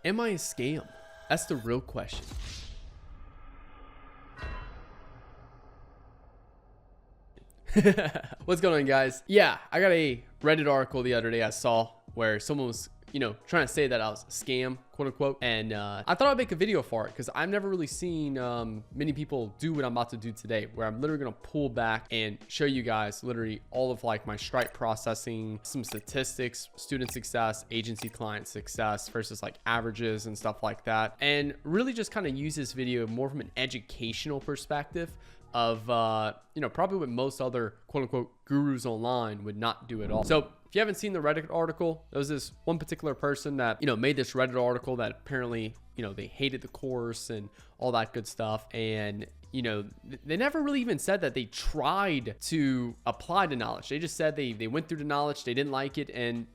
Am I a scam? That's the real question. What's going on, guys? Yeah, I got a Reddit article the other day I saw where someone was, trying to say that I was a scam, quote unquote. And I thought I'd make a video for it because I've never really seen many people do what I'm about to do today, where I'm literally going to pull back and show you guys literally all of like my Stripe processing, some statistics, student success, agency client success versus like averages and stuff like that. And really just kind of use this video more from an educational perspective of probably what most other quote unquote gurus online would not do at all. So if you haven't seen the Reddit article, there was this one particular person that made this Reddit article that apparently they hated the course and all that good stuff, and they never really even said that they tried to apply the knowledge. They just said they went through the knowledge, they didn't like it, and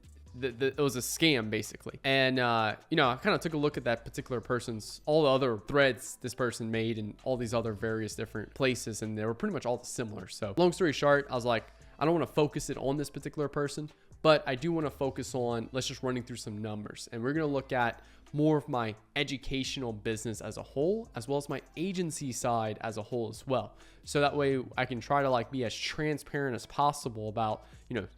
it was a scam basically. And I kind of took a look at that particular person's all the other threads this person made and all these other various different places, and they were pretty much all similar. So long story short, I was like, I don't want to focus it on this particular person, but I do want to focus on, let's just running through some numbers, and we're going to look at more of my educational business as a whole, as well as my agency side as a whole as well. So that way I can try to like be as transparent as possible about,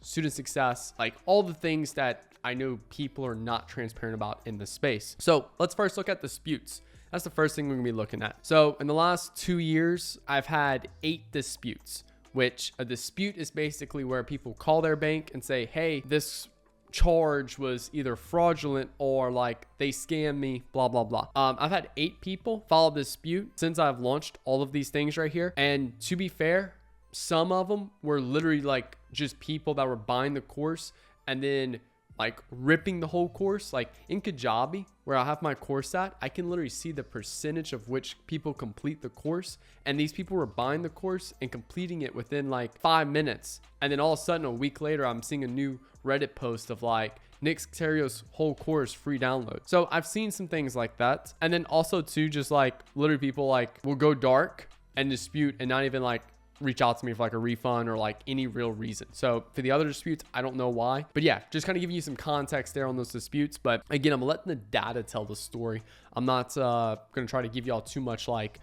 student success, like all the things that I know people are not transparent about in the space. So let's first look at disputes. That's the first thing we're gonna be looking at. So in the last 2 years, I've had 8 disputes, which a dispute is basically where people call their bank and say, hey, this charge was either fraudulent or like they scammed me, blah blah blah. I've had 8 people file a dispute since I've launched all of these things right here, and to be fair, some of them were literally like just people that were buying the course and then like ripping the whole course. Like in Kajabi, where I have my course at, I can literally see the percentage of which people complete the course, and these people were buying the course and completing it within like 5 minutes, and then all of a sudden a week later I'm seeing a new Reddit post of like Nick Theriot's whole course free download. So I've seen some things like that. And then also too, just like literally people like will go dark and dispute and not even like reach out to me for like a refund or like any real reason. So for the other disputes, I don't know why, but yeah, just kind of giving you some context there on those disputes. But again, I'm letting the data tell the story. I'm not going to try to give y'all too much like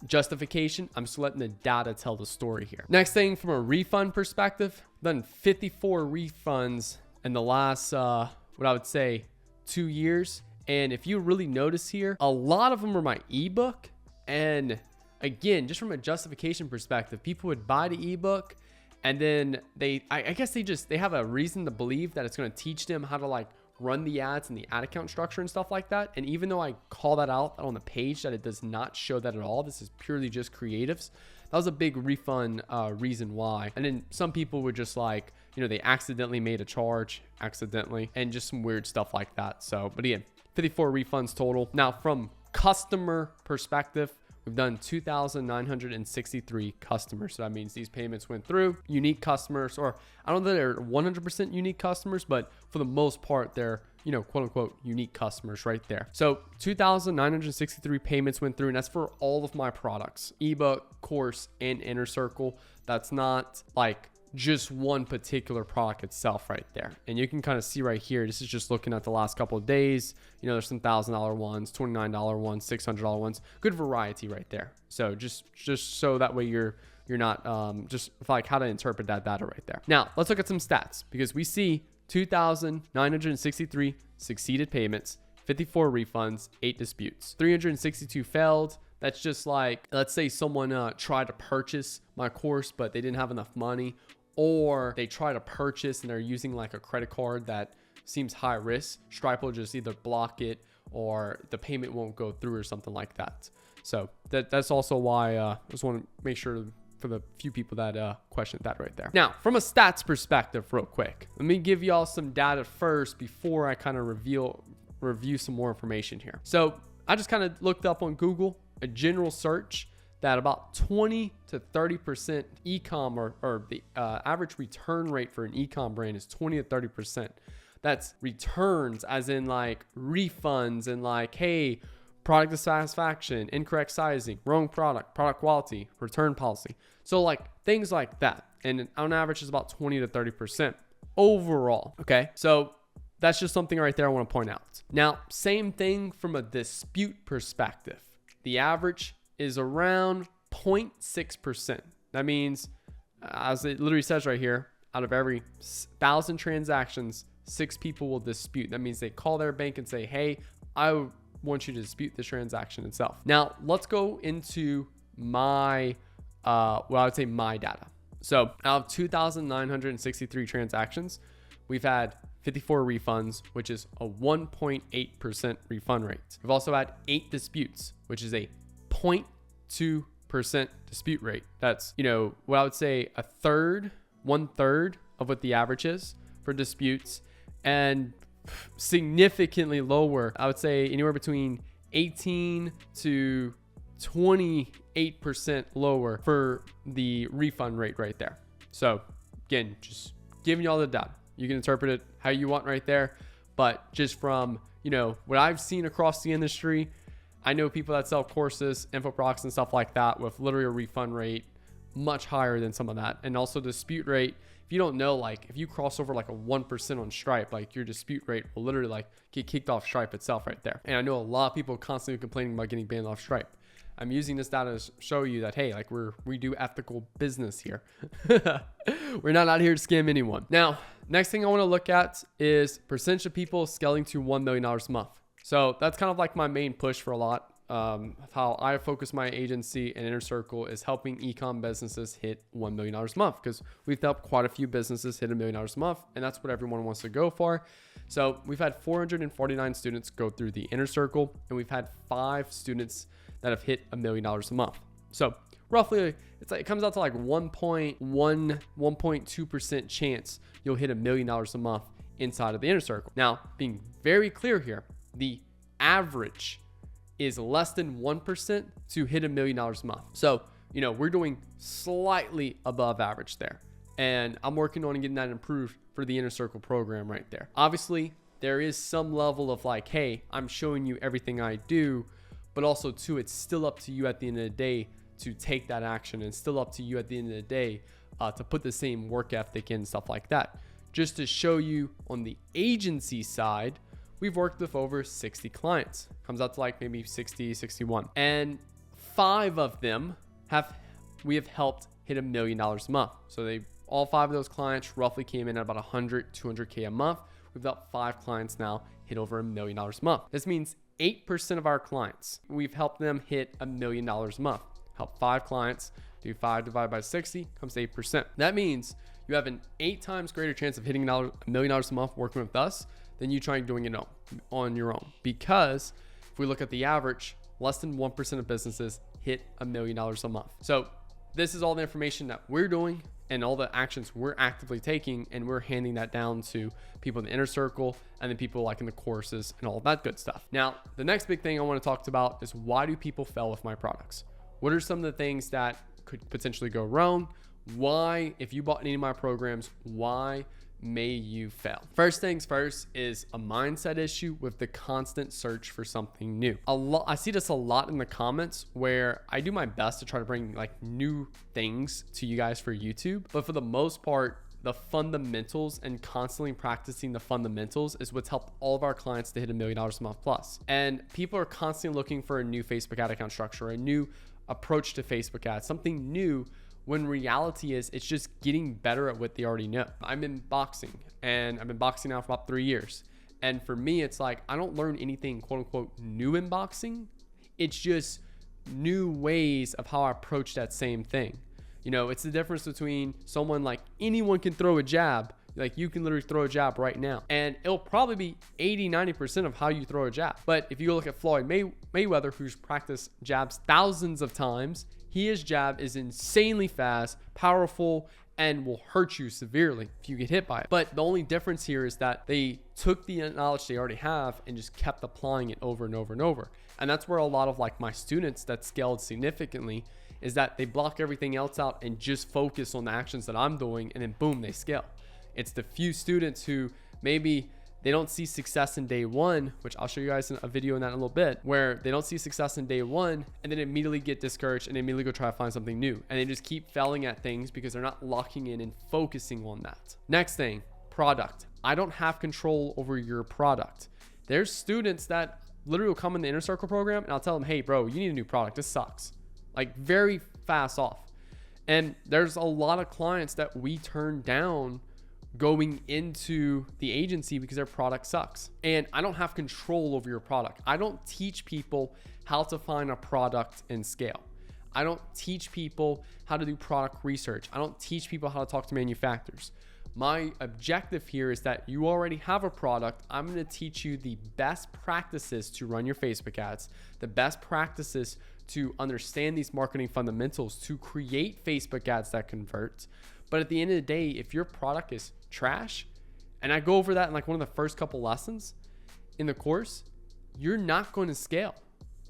justification. I'm just letting the data tell the story here. Next thing, from a refund perspective, I've done 54 refunds in the last what I would say 2 years. And if you really notice here, a lot of them are my ebook. And again, just from a justification perspective, people would buy the ebook and then I guess they have a reason to believe that it's going to teach them how to like run the ads and the ad account structure and stuff like that. And even though I call that out on the page that it does not show that at all, this is purely just creatives. That was a big refund reason why. And then some people would just like, they accidentally made a charge accidentally and just some weird stuff like that. So, but again, 54 refunds total. Now from customer perspective, we've done 2,963 customers. So that means these payments went through. Unique customers, or I don't know that they're 100% unique customers, but for the most part, they're, quote unquote, unique customers right there. So 2,963 payments went through, and that's for all of my products, ebook, course, and Inner Circle. That's not like just one particular product itself right there. And you can kind of see right here, this is just looking at the last couple of days. There's some $1,000 ones, $29 ones, $600 ones, good variety right there. So just so that way you're not just like how to interpret that data right there. Now let's look at some stats, because we see 2,963 succeeded payments, 54 refunds, 8 disputes, 362 failed. That's just like, let's say someone tried to purchase my course, but they didn't have enough money, or they try to purchase and they're using like a credit card that seems high risk. Stripe will just either block it or the payment won't go through or something like that. So that's also why I just want to make sure for the few people that questioned that right there. Now, from a stats perspective, real quick, let me give y'all some data first before I kind of review some more information here. So I just kind of looked up on Google a general search that about 20 to 30% e-com or the average return rate for an e-com brand is 20 to 30%. That's returns as in like refunds and like, hey, product dissatisfaction, incorrect sizing, wrong product quality, return policy. So like things like that. And on average is about 20 to 30% overall. Okay. So that's just something right there I want to point out. Now, same thing from a dispute perspective. The average is around 0.6%. That means, as it literally says right here, out of every 1,000 transactions, 6 people will dispute. That means they call their bank and say, hey, I want you to dispute the transaction itself. Now, let's go into my, I would say my data. So out of 2,963 transactions, we've had 54 refunds, which is a 1.8% refund rate. We've also had 8 disputes, which is a 0.2% dispute rate. That's, what I would say one third of what the average is for disputes, and significantly lower. I would say anywhere between 18 to 28% lower for the refund rate right there. So again, just giving you all the data. You can interpret it how you want right there. But just from, what I've seen across the industry, I know people that sell courses, info products and stuff like that with literally a refund rate much higher than some of that. And also dispute rate. If you don't know, like if you cross over like a 1% on Stripe, like your dispute rate will literally like get kicked off Stripe itself right there. And I know a lot of people constantly complaining about getting banned off Stripe. I'm using this data to show you that, hey, like we do ethical business here. We're not out here to scam anyone. Now, next thing I want to look at is percentage of people scaling to $1 million a month. So that's kind of like my main push for a lot. How I focus my agency and Inner Circle is helping ecom businesses hit $1 million a month, because we've helped quite a few businesses hit $1 million a month, and that's what everyone wants to go for. So we've had 449 students go through the Inner Circle, and we've had 5 students that have hit $1 million a month. So roughly, it comes out to like 1.2% chance you'll hit $1 million a month inside of the Inner Circle. Now, being very clear here, the average is less than 1% to hit $1 million a month. So, we're doing slightly above average there. And I'm working on getting that improved for the Inner Circle program right there. Obviously, there is some level of like, hey, I'm showing you everything I do, but also too, it's still up to you at the end of the day to take that action, and still up to you at the end of the day to put the same work ethic in, stuff like that. Just to show you on the agency side, we've worked with over 60 clients. Comes out to like maybe 60, 61. And 5 of them we have helped hit $1 million a month. So all 5 of those clients roughly came in at about 100, 200K a month. We've got 5 clients now hit over $1 million a month. This means 8% of our clients, we've helped them hit $1 million a month. Help 5 clients, do 5 divided by 60, comes to 8%. That means you have an 8 times greater chance of hitting $1 million a month working with us than you trying doing it on your own. Because if we look at the average, less than 1% of businesses hit $1 million a month. So this is all the information that we're doing and all the actions we're actively taking, and we're handing that down to people in the Inner Circle and then people like in the courses and all that good stuff. Now, the next big thing I want to talk about is, why do people fail with my products? What are some of the things that could potentially go wrong? Why, if you bought any of my programs, why may you fail? First things first is a mindset issue with the constant search for something new. I see this a lot in the comments, where I do my best to try to bring like new things to you guys for YouTube, but for the most part, the fundamentals and constantly practicing the fundamentals is what's helped all of our clients to hit $1 million a month plus. And people are constantly looking for a new Facebook ad account structure, a new approach to Facebook ads, something new, when reality is it's just getting better at what they already know. I'm in boxing, and I've been boxing now for about 3 years. And for me, it's like, I don't learn anything quote unquote new in boxing. It's just new ways of how I approach that same thing. It's the difference between someone, like anyone can throw a jab. Like you can literally throw a jab right now, and it'll probably be 80-90% of how you throw a jab. But if you go look at Floyd Mayweather, who's practiced jabs thousands of times, his jab is insanely fast, powerful, and will hurt you severely if you get hit by it. But the only difference here is that they took the knowledge they already have and just kept applying it over and over and over. And that's where a lot of like my students that scaled significantly is that they block everything else out and just focus on the actions that I'm doing, and then boom, they scale. It's the few students who maybe they don't see success in day one, which I'll show you guys in a video on that in a little bit, where they don't see success in day one and then immediately get discouraged and immediately go try to find something new. And they just keep failing at things because they're not locking in and focusing on that. Next thing, product. I don't have control over your product. There's students that literally will come in the inner circle program and I'll tell them, hey bro, you need a new product. This sucks. Like very fast off. And there's a lot of clients that we turn down going into the agency because their product sucks. And I don't have control over your product. I don't teach people how to find a product and scale. I don't teach people how to do product research. I don't teach people how to talk to manufacturers. My objective here is that you already have a product. I'm going to teach you the best practices to run your Facebook ads, the best practices to understand these marketing fundamentals, to create Facebook ads that convert. But at the end of the day, if your product is trash, and I go over that in like one of the first couple lessons in the course, you're not going to scale.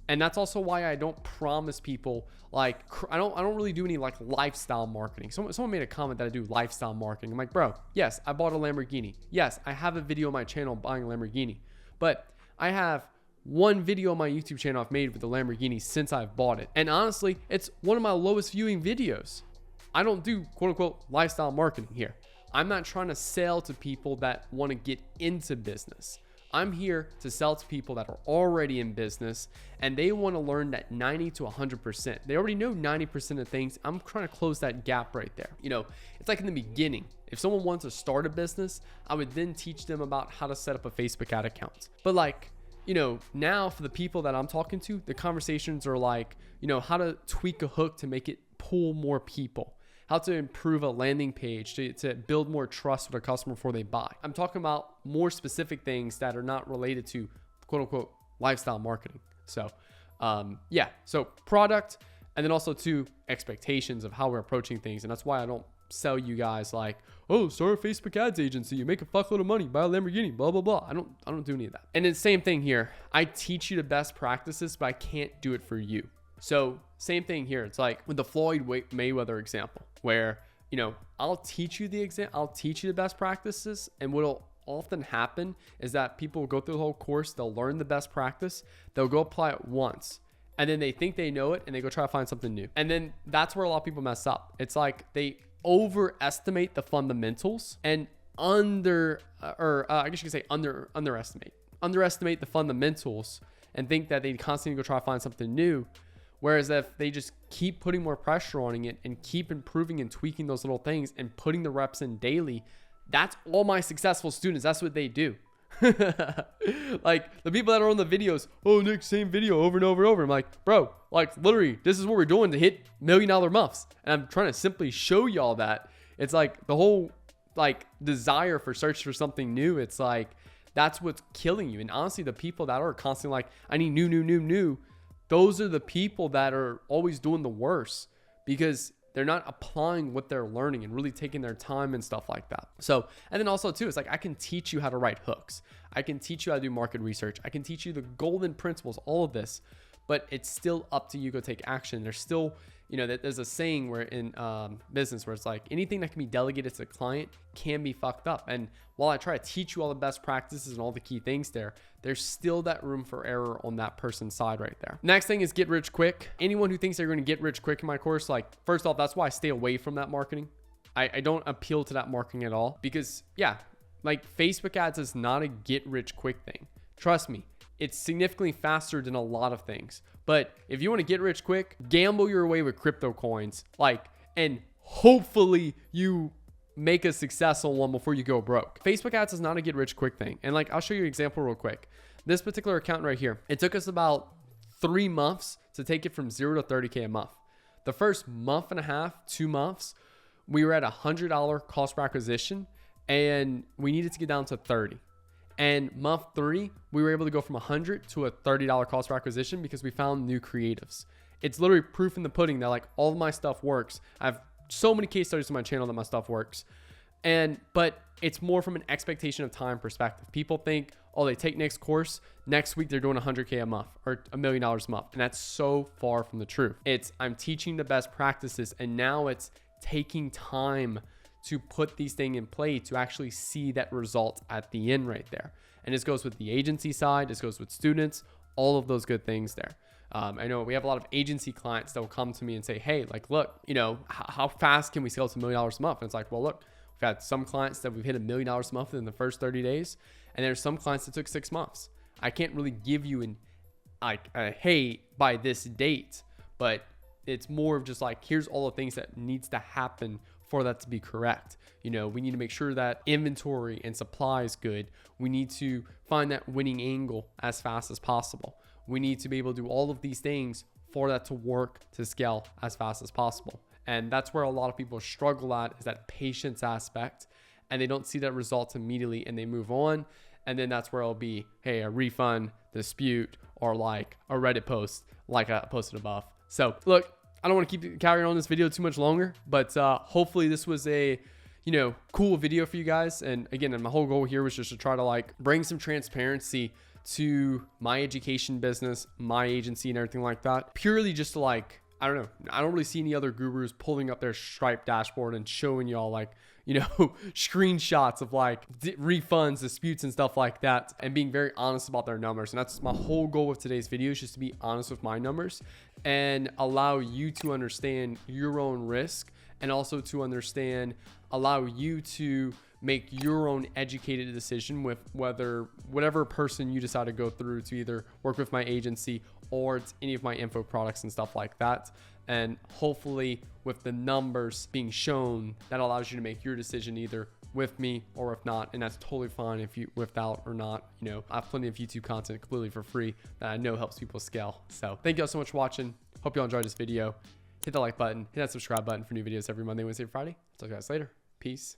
And that's also why I don't promise people, like, I don't really do any like lifestyle marketing. Someone made a comment that I do lifestyle marketing. I'm like, bro, yes, I bought a Lamborghini. Yes, I have a video on my channel buying a Lamborghini, but I have one video on my YouTube channel I've made with the Lamborghini since I've bought it. And honestly, it's one of my lowest viewing videos. I don't do quote unquote lifestyle marketing here. I'm not trying to sell to people that want to get into business. I'm here to sell to people that are already in business and they want to learn that 90 to 100%. They already know 90% of things. I'm trying to close that gap right there. You know, it's like in the beginning, if someone wants to start a business, I would then teach them about how to set up a Facebook ad account. But like, you know, now for the people that I'm talking to, the conversations are like, you know, how to tweak a hook to make it pull more people, how to improve a landing page to build more trust with a customer before they buy. I'm talking about more specific things that are not related to quote unquote lifestyle marketing. So yeah, so product, and then also to expectations of how we're approaching things. And that's why I don't sell you guys like, oh, start a Facebook ads agency, you make a fuckload of money, buy a Lamborghini, blah, blah, blah. I don't do any of that. And then same thing here. I teach you the best practices, but I can't do it for you. So same thing here. It's like with the Floyd Mayweather example where, you know, I'll teach you the best practices. And what'll often happen is that people will go through the whole course. They'll learn the best practice. They'll go apply it once. And then they think they know it and they go try to find something new. And then that's where a lot of people mess up. It's like they overestimate the fundamentals and underestimate the fundamentals and think that they constantly go try to find something new. Whereas if they just keep putting more pressure on it and keep improving and tweaking those little things and putting the reps in daily, that's all my successful students. That's what they do. Like the people that are on the videos, oh, Nick, same video over and over and over. I'm like, bro, like literally, this is what we're doing to hit $1 million months. And I'm trying to simply show y'all that it's like the whole like desire for search for something new. It's like, that's what's killing you. And honestly, the people that are constantly like, I need new, those are the people that are always doing the worst because they're not applying what they're learning and really taking their time and stuff like that. So, and then also too, it's like, I can teach you how to write hooks. I can teach you how to do market research. I can teach you the golden principles, all of this, but it's still up to you to go take action. There's still, you know, there's a saying where in business where it's like anything that can be delegated to the client can be fucked up. And while I try to teach you all the best practices and all the key things there's still that room for error on that person's side right there. Next thing is get rich quick. Anyone who thinks they're going to get rich quick in my course, like first off, that's why I stay away from that marketing. I don't appeal to that marketing at all because yeah, like Facebook ads is not a get rich quick thing. Trust me, it's significantly faster than a lot of things. But if you want to get rich quick, gamble your way with crypto coins, like, and hopefully you make a successful one before you go broke. Facebook ads is not a get rich quick thing. And like, I'll show you an example real quick. This particular account right here, it took us about 3 months to take it from 0 to 30K a month. The first month and a half, 2 months, we were at $100 cost per acquisition and we needed to get down to 30. And month 3, we were able to go from $100 to a $30 cost per acquisition because we found new creatives. It's literally proof in the pudding that like all of my stuff works. I have so many case studies on my channel that my stuff works. But it's more from an expectation of time perspective. People think, oh, they take Nick's course, next week they're doing 100K a month or $1 million a month. And that's so far from the truth. I'm teaching the best practices and now it's taking time to put these things in play to actually see that result at the end right there. And this goes with the agency side, this goes with students, all of those good things there. I know we have a lot of agency clients that will come to me and say, hey, like, look, you know, how fast can we scale to $1 million a month? And it's like, well, look, had some clients that we've hit $1 million a month in the first 30 days. And there's some clients that took 6 months. I can't really give you hey, by this date, but it's more of just like, here's all the things that needs to happen for that to be correct. You know, we need to make sure that inventory and supply is good. We need to find that winning angle as fast as possible. We need to be able to do all of these things for that to work, to scale as fast as possible. And that's where a lot of people struggle at, is that patience aspect, and they don't see that results immediately and they move on. And then that's where it'll be, hey, a refund, dispute, or like a Reddit post like I posted above. So look, I don't want to keep carrying on this video too much longer, but hopefully this was a, you know, cool video for you guys. And again, my whole goal here was just to try to like bring some transparency to my education business, my agency, and everything like that. Purely just to like, I don't know, I don't really see any other gurus pulling up their Stripe dashboard and showing y'all like, you know, screenshots of like refunds, disputes, and stuff like that, and being very honest about their numbers. And that's my whole goal with today's video, is just to be honest with my numbers and allow you to understand your own risk, and also to allow you to make your own educated decision with whatever person you decide to go through to either work with my agency or it's any of my info products and stuff like that. And hopefully with the numbers being shown, that allows you to make your decision either with me or if not. And that's totally fine if you without or not. You know, I have plenty of YouTube content completely for free that I know helps people scale. So thank you all so much for watching. Hope you all enjoyed this video. Hit the like button, hit that subscribe button for new videos every Monday, Wednesday, Friday. Talk to you guys later. Peace.